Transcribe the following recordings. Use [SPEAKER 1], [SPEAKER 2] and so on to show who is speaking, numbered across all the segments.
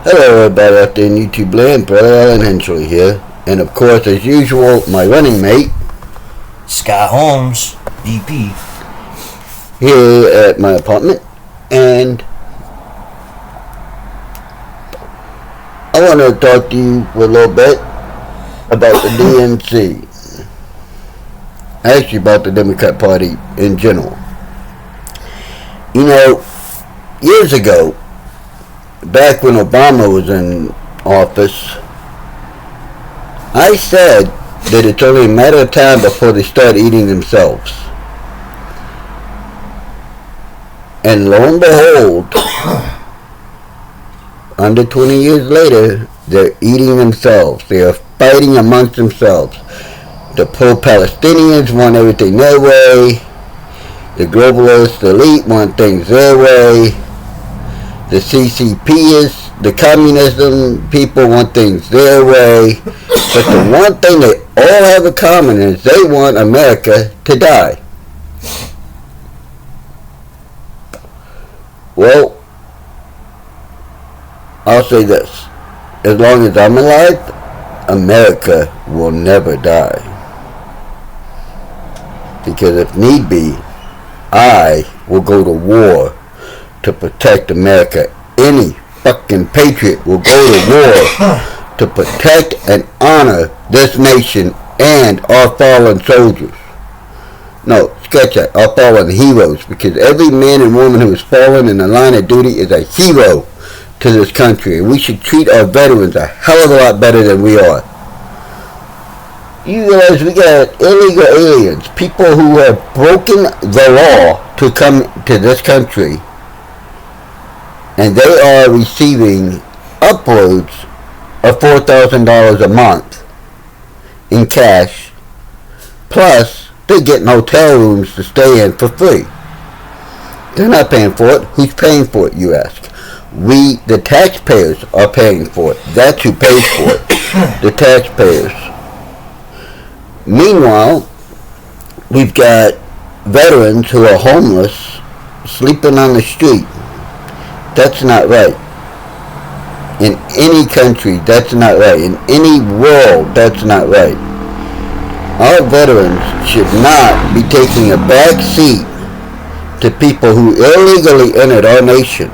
[SPEAKER 1] Hello everybody out there in YouTube land, Brother Alan Hensley here. And of course, as usual, my running mate,
[SPEAKER 2] Scott Holmes, DP.
[SPEAKER 1] Here at my apartment. And I want to talk to you for a little bit about the DNC. Actually about the Democrat Party in general. You know, years ago, back when Obama was in office, I said that it's only a matter of time before they start eating themselves. And lo and behold, under 20 years later, they're eating themselves. They are fighting amongst themselves. The pro-Palestinians want everything their way. The globalist elite want things their way. The CCP the communism people want things their way. But the one thing they all have in common is they want America to die. Well, I'll say this. As long as I'm alive, America will never die. Because if need be, I will go to war to protect America. Any fucking patriot will go to war to protect and honor this nation and our fallen soldiers. No, scratch that, our fallen heroes, because every man and woman who has fallen in the line of duty is a hero to this country, and we should treat our veterans a hell of a lot better than we are. You realize we got illegal aliens, people who have broken the law to come to this country, and they are receiving upwards of $4,000 a month in cash, plus they're getting hotel rooms to stay in for free. They're not paying for it. Who's paying for it, you ask? We, the taxpayers, are paying for it. That's who pays for it. The taxpayers. Meanwhile, we've got veterans who are homeless, sleeping on the street. That's not right. In any country, that's not right. In any world, that's not right. Our veterans should not be taking a back seat to people who illegally entered our nation.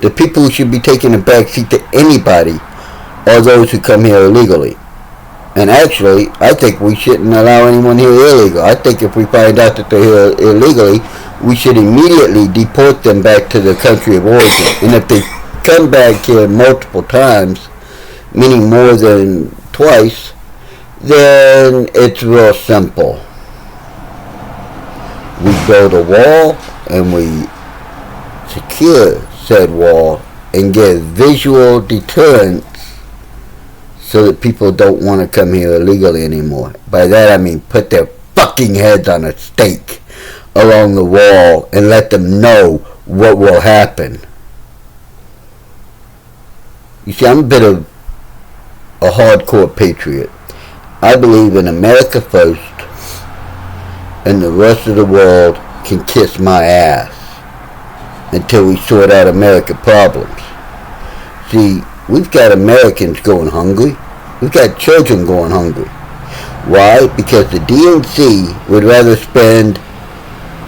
[SPEAKER 1] The people who should be taking a back seat to anybody are those who come here illegally. And actually, I think we shouldn't allow anyone here illegal. I think if we find out that they're here illegally, we should immediately deport them back to their country of origin. And if they come back here multiple times, meaning more than twice, then it's real simple. We build a wall and we secure said wall and get visual deterrence so that people don't want to come here illegally anymore. By that I mean put their fucking heads on a stake along the wall and let them know what will happen. You see, I'm a bit of a hardcore patriot. I believe in America first, and the rest of the world can kiss my ass until we sort out America problems. See, we've got Americans going hungry. We've got children going hungry. Why? Because the DNC would rather spend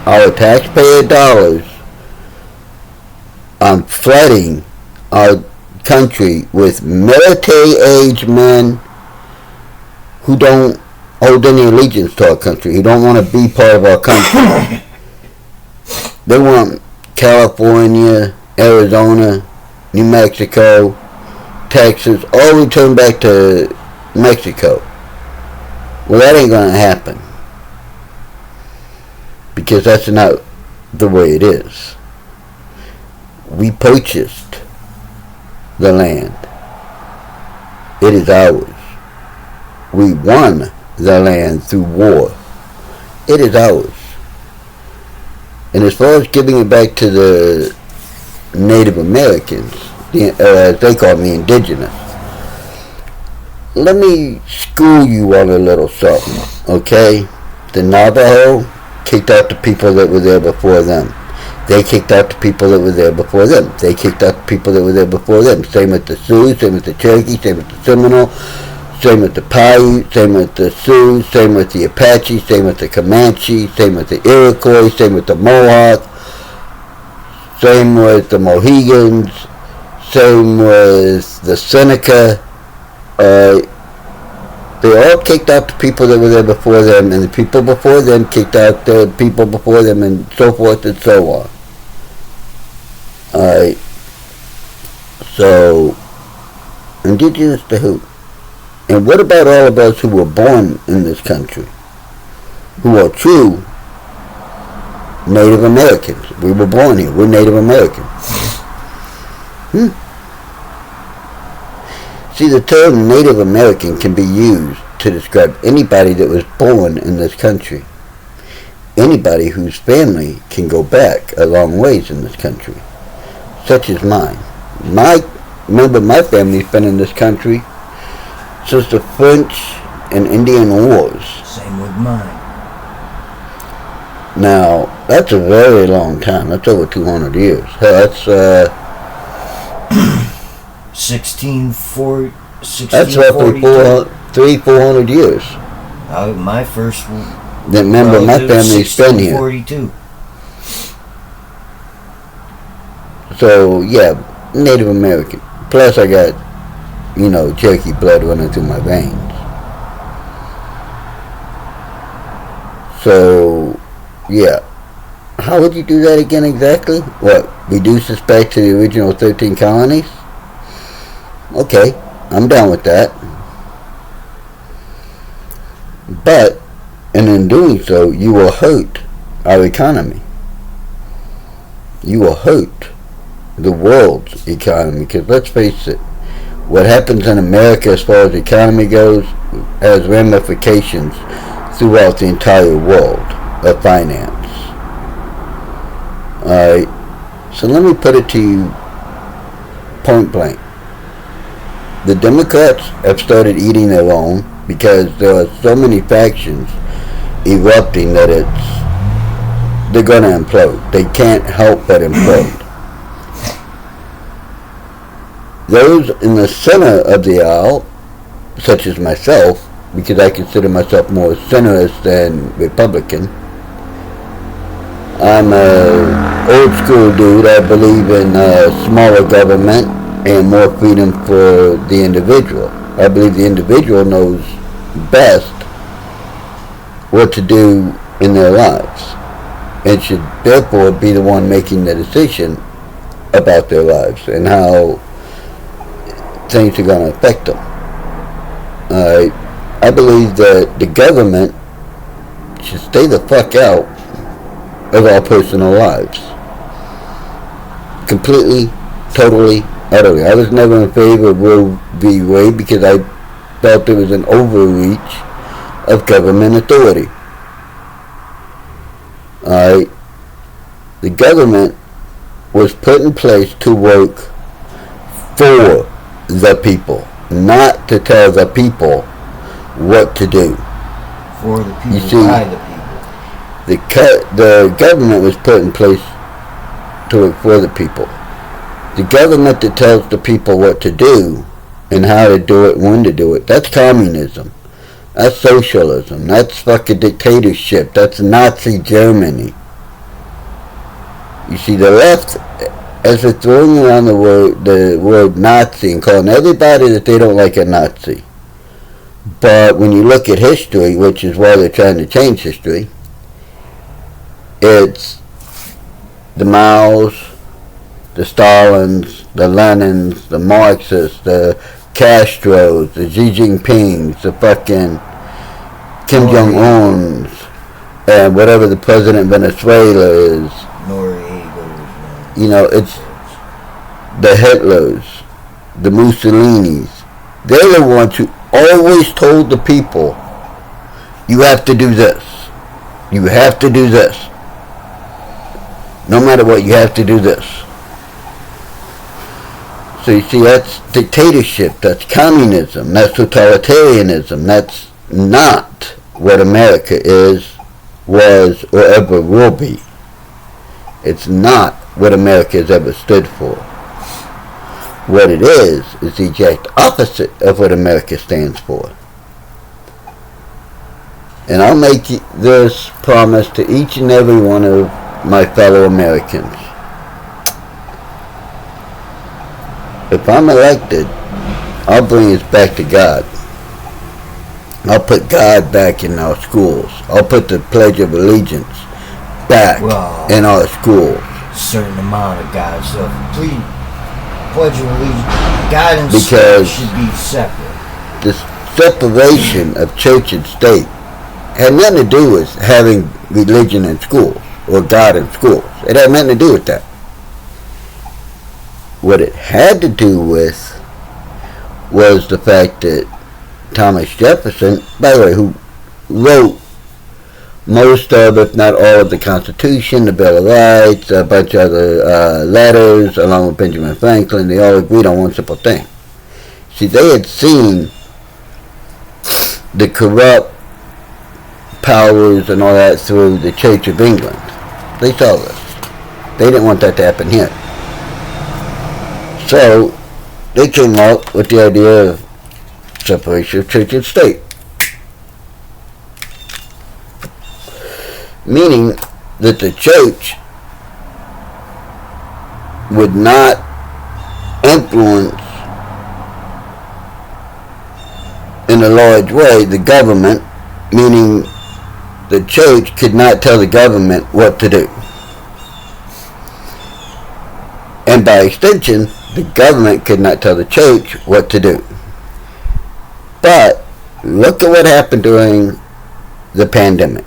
[SPEAKER 1] our taxpayer dollars on flooding our country with military-age men who don't hold any allegiance to our country, who don't want to be part of our country. They want California, Arizona, New Mexico, Texas, all returned back to Mexico. Well, that ain't going to happen. Because that's not the way it is. We purchased the land. It is ours. We won the land through war. It is ours. And as far as giving it back to the Native Americans, as they call me, indigenous, let me school you on a little something, okay? The Navajo kicked out the people that were there before them. They kicked out the people that were there before them. They kicked out the people that were there before them. Same with the Sioux, same with the Cherokee, same with the Seminole, same with the Paiute, same with the Sioux, same with the Apache, same with the Comanche, same with the Iroquois, same with the Mohawk, same with the Mohegans, same with the Seneca. They all kicked out the people that were there before them, and the people before them kicked out the people before them, and so forth and so on. Alright. So, indigenous to who? And what about all of us who were born in this country? Who are true Native Americans? We were born here. We're Native Americans. See, the term Native American can be used to describe anybody that was born in this country. Anybody whose family can go back a long ways in this country, such as mine. Remember, my family's been in this country since the French and Indian Wars.
[SPEAKER 2] Same with mine.
[SPEAKER 1] Now, that's a very long time. That's over 200 years. Hell, that's
[SPEAKER 2] 1640.
[SPEAKER 1] That's roughly 400 years.
[SPEAKER 2] My first.
[SPEAKER 1] Remember, my family's been here.
[SPEAKER 2] 1642.
[SPEAKER 1] So, yeah, Native American. Plus, I got, Cherokee blood running through my veins. So, yeah. How would you do that again exactly? What? Reduce us back to the original 13 colonies? Okay, I'm down with that. But, and in doing so, you will hurt our economy. You will hurt the world's economy. Because let's face it, what happens in America as far as the economy goes has ramifications throughout the entire world of finance. Alright, so let me put it to you point blank. The Democrats have started eating their own because there are so many factions erupting that they're going to implode. They can't help but implode. Those in the center of the aisle, such as myself, because I consider myself more centrist than Republican. I'm a old school dude. I believe in smaller government and more freedom for the individual. I believe the individual knows best what to do in their lives and should therefore be the one making the decision about their lives and how things are going to affect them. I believe that the government should stay the fuck out of our personal lives. Completely, totally, utterly. I was never in favor of Roe v. Wade because I felt there was an overreach of government authority. The government was put in place to work for the people, not to tell the people what to do.
[SPEAKER 2] For the people,
[SPEAKER 1] you see,
[SPEAKER 2] by the people.
[SPEAKER 1] The government was put in place to work for the people. The government that tells the people what to do and how to do it, when to do it, that's communism. That's socialism. That's fucking dictatorship. That's Nazi Germany. You see, the left, as they're throwing around the word Nazi and calling everybody that they don't like a Nazi. But when you look at history, which is why they're trying to change history, it's the Maos, the Stalins, the Lenins, the Marxists, the Castros, the Xi Jinpings, the fucking Kim Jong-uns, and whatever the president of Venezuela is. It's the Hitlers, the Mussolinis. They're the ones who always told the people, you have to do this. You have to do this. No matter what, you have to do this. So you see, that's dictatorship, that's communism, that's totalitarianism. That's not what America is, was, or ever will be. It's not what America has ever stood for. What it is the exact opposite of what America stands for. And I'll make this promise to each and every one of my fellow Americans. If I'm elected, I'll bring us back to God. I'll put God back in our schools. I'll put the Pledge of Allegiance back in our schools.
[SPEAKER 2] Certain amount of God stuff. Please, Pledge of Allegiance, God and
[SPEAKER 1] because
[SPEAKER 2] state should be separate.
[SPEAKER 1] The separation of church and state had nothing to do with having religion in schools or God in schools. It had nothing to do with that. What it had to do with was the fact that Thomas Jefferson, by the way, who wrote most of, if not all of the Constitution, the Bill of Rights, a bunch of other letters, along with Benjamin Franklin, they all agreed on one simple thing. See, they had seen the corrupt powers and all that through the Church of England. They saw this. They didn't want that to happen here. So, they came up with the idea of separation of church and state. Meaning that the church would not influence in a large way the government, meaning the church could not tell the government what to do. And by extension, the government could not tell the church what to do. But look at what happened during the pandemic.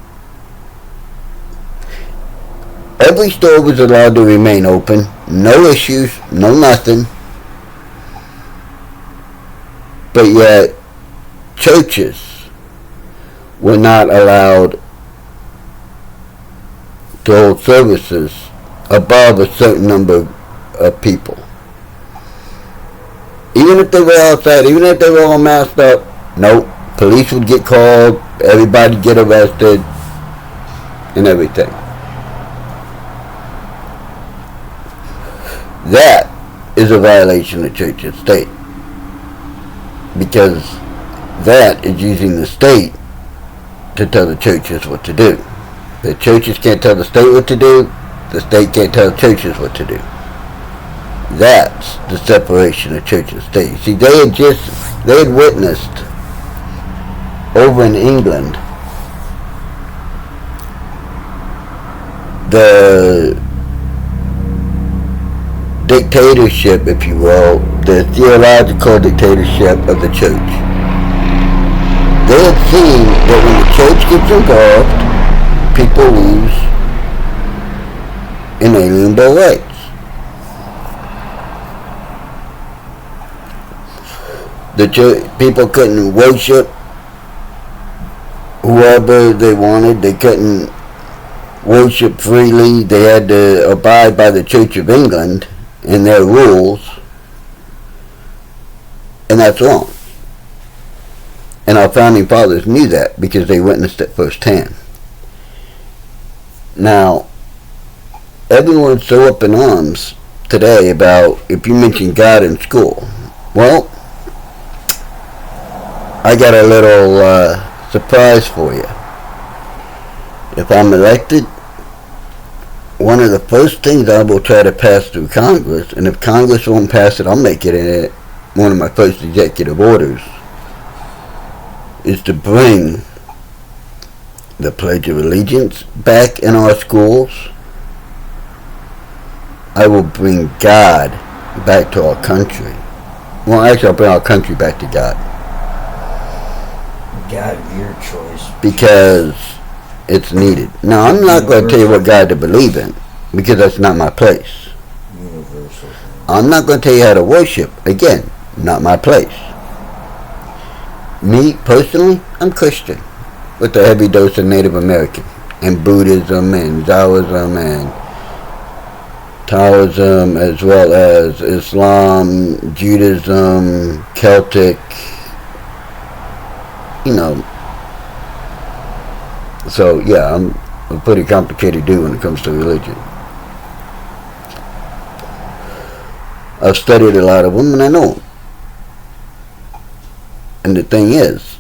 [SPEAKER 1] Every store was allowed to remain open. No issues, no nothing. But yet, churches were not allowed to hold services above a certain number of people. Even if they were outside, even if they were all masked up, nope. Police would get called, everybody get arrested, and everything. That is a violation of church and state. Because that is using the state to tell the churches what to do. The churches can't tell the state what to do. The state can't tell the churches what to do. That's the separation of church and state. See, they had witnessed over in England the dictatorship, if you will, the theological dictatorship of the church. They had seen that when the church gets involved, people lose inalienable rights. The church, people couldn't worship whoever they wanted. They couldn't worship freely. They had to abide by the Church of England and their rules. And that's wrong. And our founding fathers knew that because they witnessed it firsthand. Now, everyone's so up in arms today about if you mention God in school. Well, I got a little surprise for you. If I'm elected, one of the first things I will try to pass through Congress, and if Congress won't pass it, I'll make it in one of my first executive orders, is to bring the Pledge of Allegiance back in our schools. I will bring God back to our country. Well, actually, I'll bring our country back to God.
[SPEAKER 2] God, your choice.
[SPEAKER 1] Because it's needed. Now, I'm not going to tell you what God to believe in, because that's not my place.
[SPEAKER 2] Universal.
[SPEAKER 1] I'm not going to tell you how to worship. Again, not my place. Me, personally, I'm Christian, with a heavy dose of Native American, and Buddhism, and Taoism, and Taoism, as well as Islam, Judaism, Celtic, you know. So, yeah, I'm a pretty complicated dude when it comes to religion. I've studied a lot of them, and I know them. And the thing is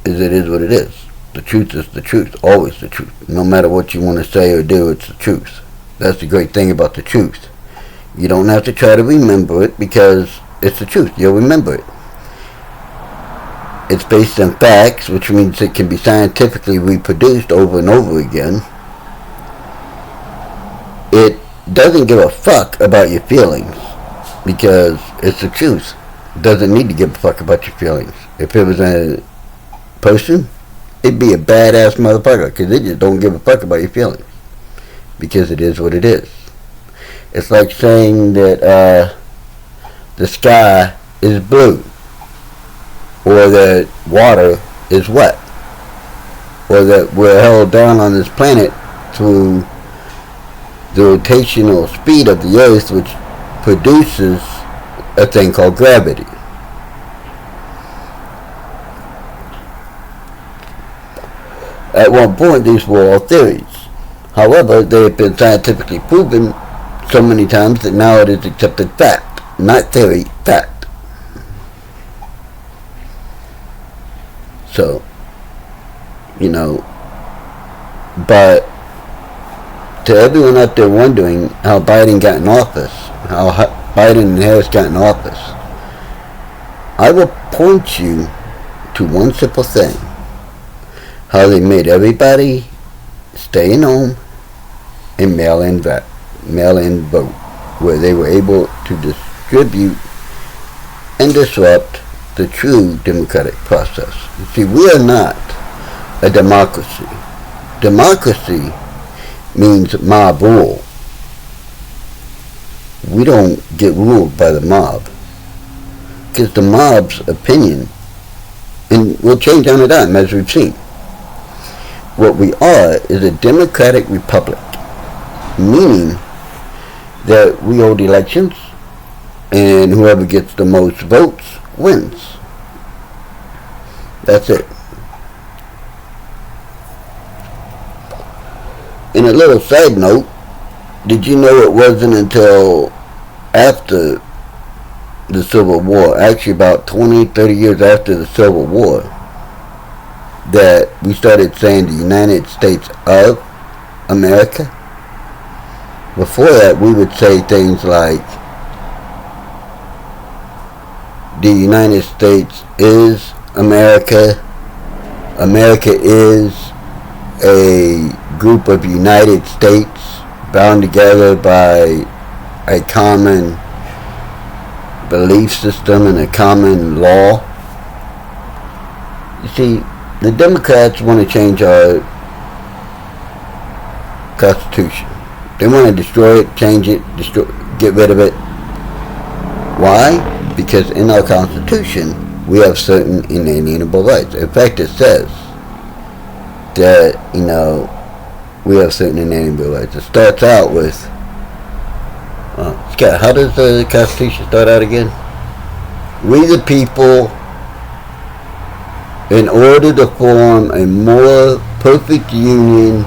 [SPEAKER 1] it is what it is. The truth is the truth, always the truth. No matter what you want to say or do, it's the truth. That's the great thing about the truth. You don't have to try to remember it because it's the truth. You'll remember it. It's based on facts, which means it can be scientifically reproduced over and over again. It doesn't give a fuck about your feelings because it's the truth. It doesn't need to give a fuck about your feelings. If it was a person, it'd be a badass motherfucker because they just don't give a fuck about your feelings because it is what it is. It's like saying that the sky is blue, or that water is wet, or that we're held down on this planet through the rotational speed of the earth, which produces a thing called gravity. At one point, these were all theories. However, they have been scientifically proven so many times that now it is accepted fact. Not theory, fact. So, but to everyone out there wondering how Biden got in office, how Biden and Harris got in office, I will point you to one simple thing. How they made everybody stay in home and mail-in vote, where they were able to distribute and disrupt the true democratic process. You see, we are not a democracy. Democracy means mob rule. We don't get ruled by the mob, because the mob's opinion, and will change on a dime, as we've seen. What we are is a democratic republic, meaning that we hold elections, and whoever gets the most votes wins. That's it. In a little side note, did you know it wasn't until after the Civil War, actually about 20, 30 years after the Civil War, that we started saying the United States of America? Before that, we would say things like the United States is America. America is a group of United States bound together by a common belief system and a common law. You see, the Democrats want to change our Constitution. They want to destroy it, change it, get rid of it. Why? Because in our Constitution, we have certain inalienable rights. In fact, it says that, we have certain inalienable rights. It starts out with, Scott, how does the Constitution start out again? We the people, in order to form a more perfect union,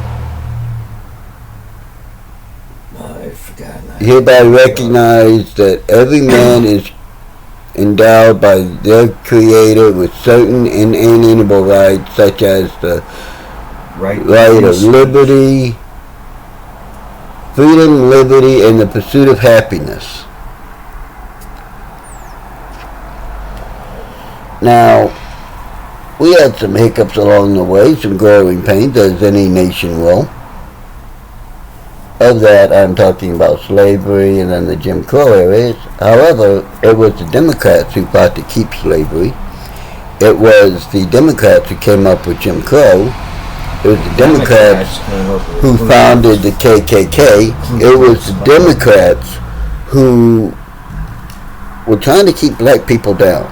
[SPEAKER 1] hereby recognize that every man is endowed by their Creator with certain inalienable rights, such as the right of liberty, freedom, liberty, and the pursuit of happiness. Now, we had some hiccups along the way, some growing pains, as any nation will. Of that, I'm talking about slavery and then the Jim Crow areas. However, it was the Democrats who fought to keep slavery. It was the Democrats who came up with Jim Crow. It was the Democrats who founded the KKK. It was the Democrats who were trying to keep black people down.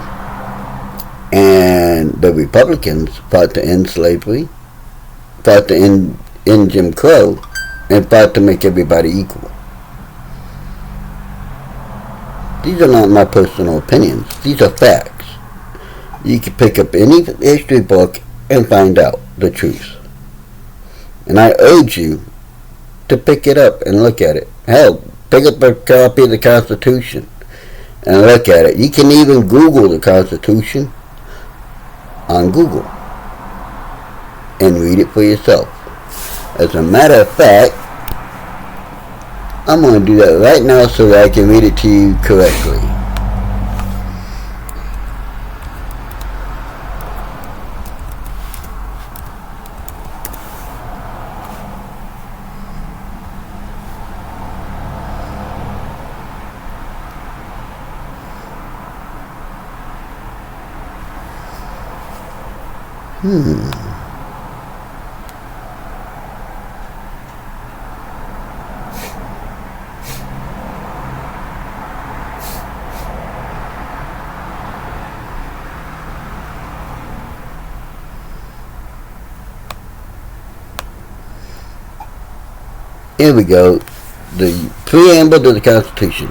[SPEAKER 1] And the Republicans fought to end slavery, fought to end Jim Crow, and fought to make everybody equal. These are not my personal opinions. These are facts. You can pick up any history book and find out the truth. And I urge you to pick it up and look at it. Hell, Pick up a copy of the Constitution and look at it. You can even Google the Constitution on Google and read it for yourself. As a matter of fact, I'm going to do that right now so that I can read it to you correctly. Here we go. The preamble to the Constitution.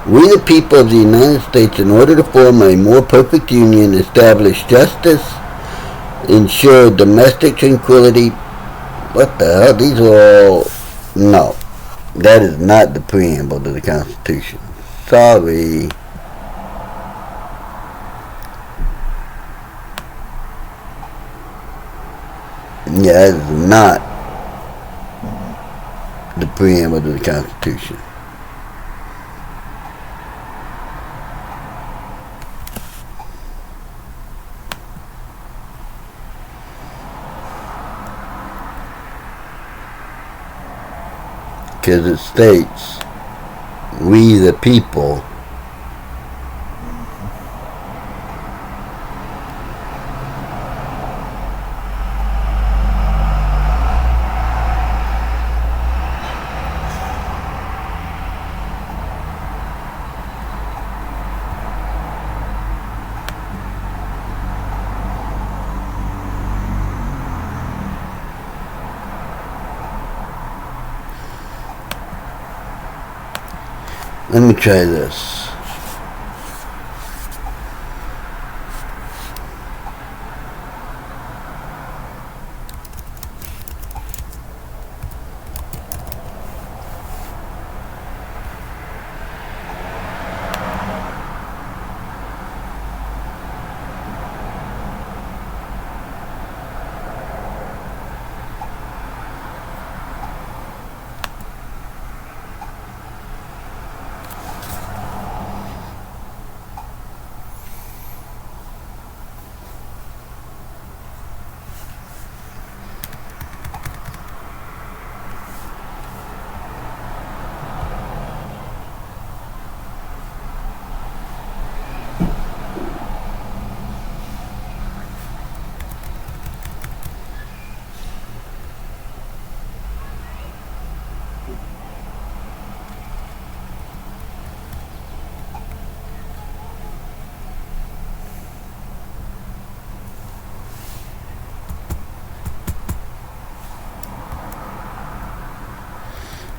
[SPEAKER 1] We the people of the United States, in order to form a more perfect union, establish justice, ensure domestic tranquility. What the hell? These are all... No. That is not the preamble to the Constitution. Sorry. Yeah, that is not the preamble to the Constitution. Because it states, we the people Let me try this.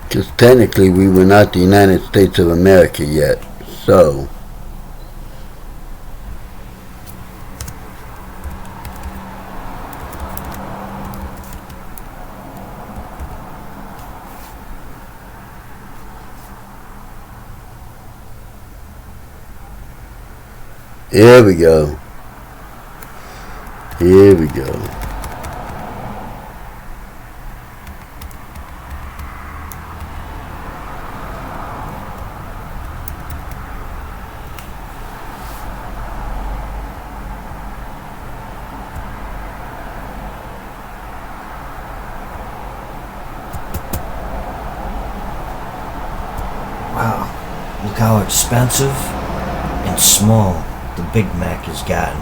[SPEAKER 1] Because technically we were not the United States of America yet, so here we go. Here we go.
[SPEAKER 2] Wow, look how expensive and small the Big Mac has gotten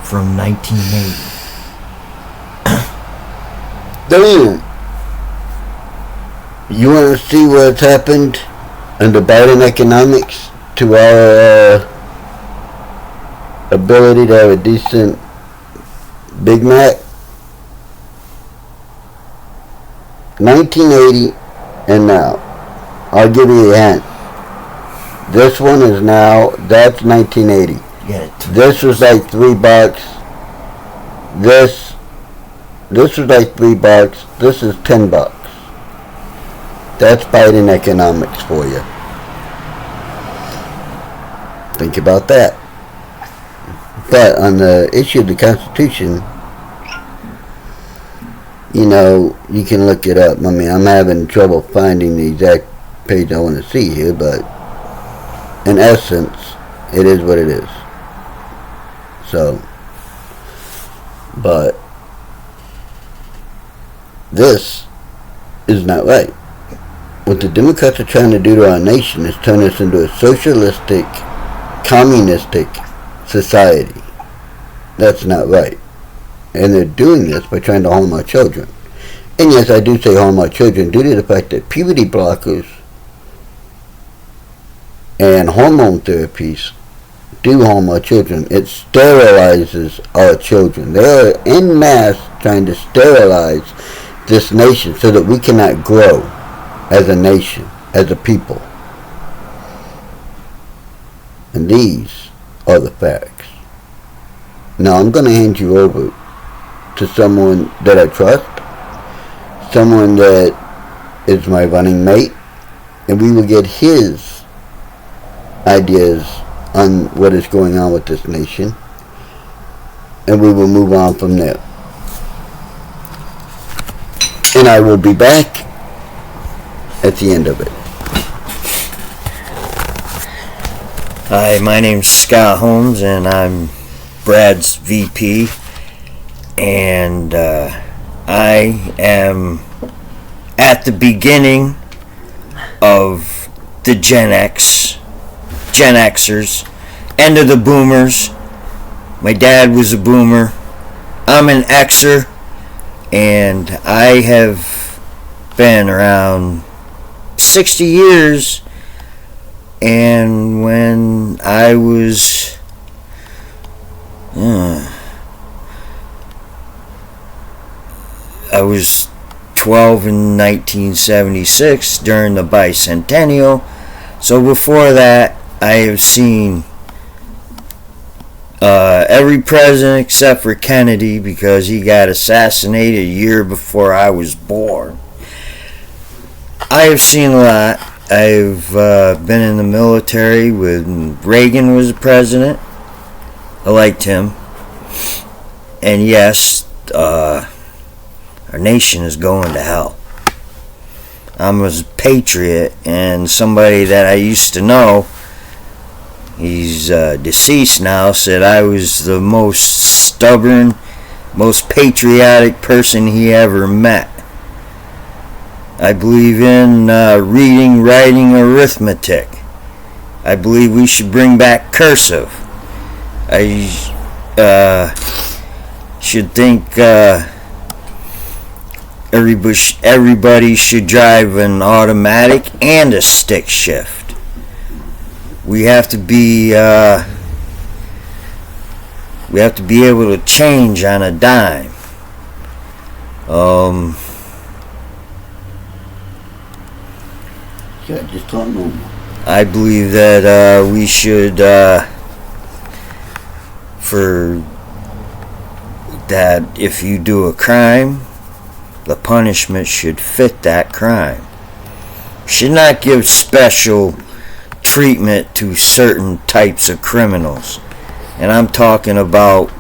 [SPEAKER 2] from 1980.
[SPEAKER 1] Damn. You want to see what's happened under Biden economics to our ability to have a decent Big Mac? 1980 and now. I'll give you a hint. This one is now, that's 1980.
[SPEAKER 2] Yeah,
[SPEAKER 1] This was like $3. This was like $3. This is $10. That's Biden economics for you. Think about that. But on the issue of the Constitution, you know, you can look it up. I mean, I'm having trouble finding the exact page I want to see here, but in essence, it is what it is. So, but this is not right. What the Democrats are trying to do to our nation is turn us into a socialistic, communistic society. That's not right. And they're doing this by trying to harm our children. And yes, I do say harm our children due to the fact that puberty blockers and hormone therapies do harm our children. It sterilizes our children. They are en masse trying to sterilize this nation so that we cannot grow as a nation, as a people. And these are the facts. Now I'm going to hand you over to someone that I trust, someone that is my running mate, and we will get his ideas on what is going on with this nation, and we will move on from there. And I will be back at the end of it.
[SPEAKER 2] Hi, my name's Scott Holmes, and I'm Brad's VP, and I am at the beginning of the Gen Xers, end of the boomers. My dad was a boomer. I'm an Xer, and I have been around 60 years, and when I was I was 12 in 1976 during the bicentennial. So before that, I have seen every president except for Kennedy, because he got assassinated a year before I was born. I have seen a lot. I've been in the military when Reagan was the president. I liked him. And yes, our nation is going to hell. I'm a patriot, and somebody that I used to know, he's deceased now, said I was the most stubborn, most patriotic person he ever met. I believe in reading, writing, arithmetic. I believe we should bring back cursive. I should think everybody should drive an automatic and a stick shift. We have to be able to change on a dime.
[SPEAKER 1] Just talk normal.
[SPEAKER 2] I believe that we should, for that, if you do a crime, the punishment should fit that crime. Should not give special treatment to certain types of criminals. And I'm talking about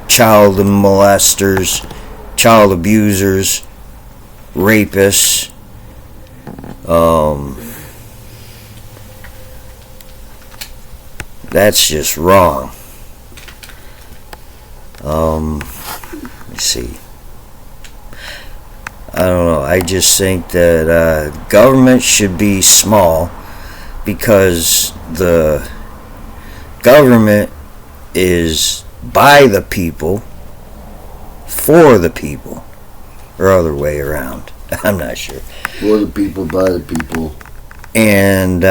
[SPEAKER 2] child molesters, child abusers, rapists, that's just wrong. Let me see. I don't know. I just think that government should be small, because the government is by the people, for the people, or other way around. I'm not sure.
[SPEAKER 1] For the people, by the people.
[SPEAKER 2] And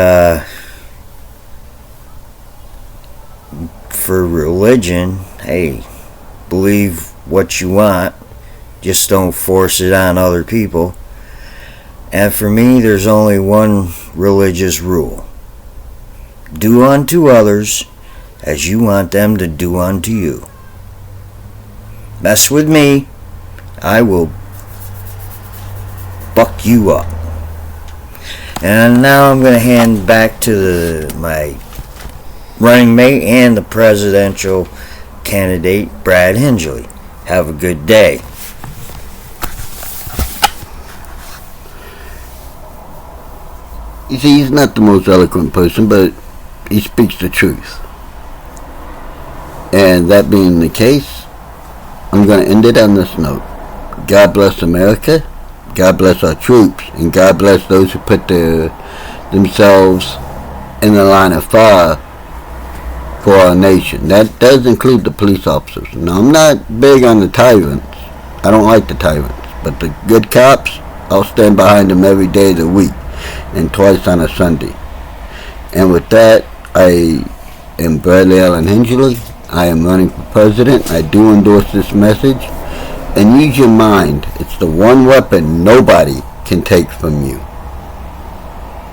[SPEAKER 2] for religion, hey, believe what you want, just don't force it on other people. And for me, there's only one religious rule: do unto others as you want them to do unto you. Mess with me, I will buck you up. And now I'm going to hand back to my running mate and the presidential candidate, Brad Hingley. Have a good day.
[SPEAKER 1] You see, he's not the most eloquent person, but he speaks the truth. And that being the case, I'm going to end it on this note. God bless America, God bless our troops, and God bless those who put themselves in the line of fire for our nation. That does include the police officers. Now, I'm not big on the tyrants. I don't like the tyrants. But the good cops, I'll stand behind them every day of the week and twice on a Sunday. And with that, I am Bradley Allen Hingley. I am running for president. I do endorse this message. And use your mind. It's the one weapon nobody can take from you.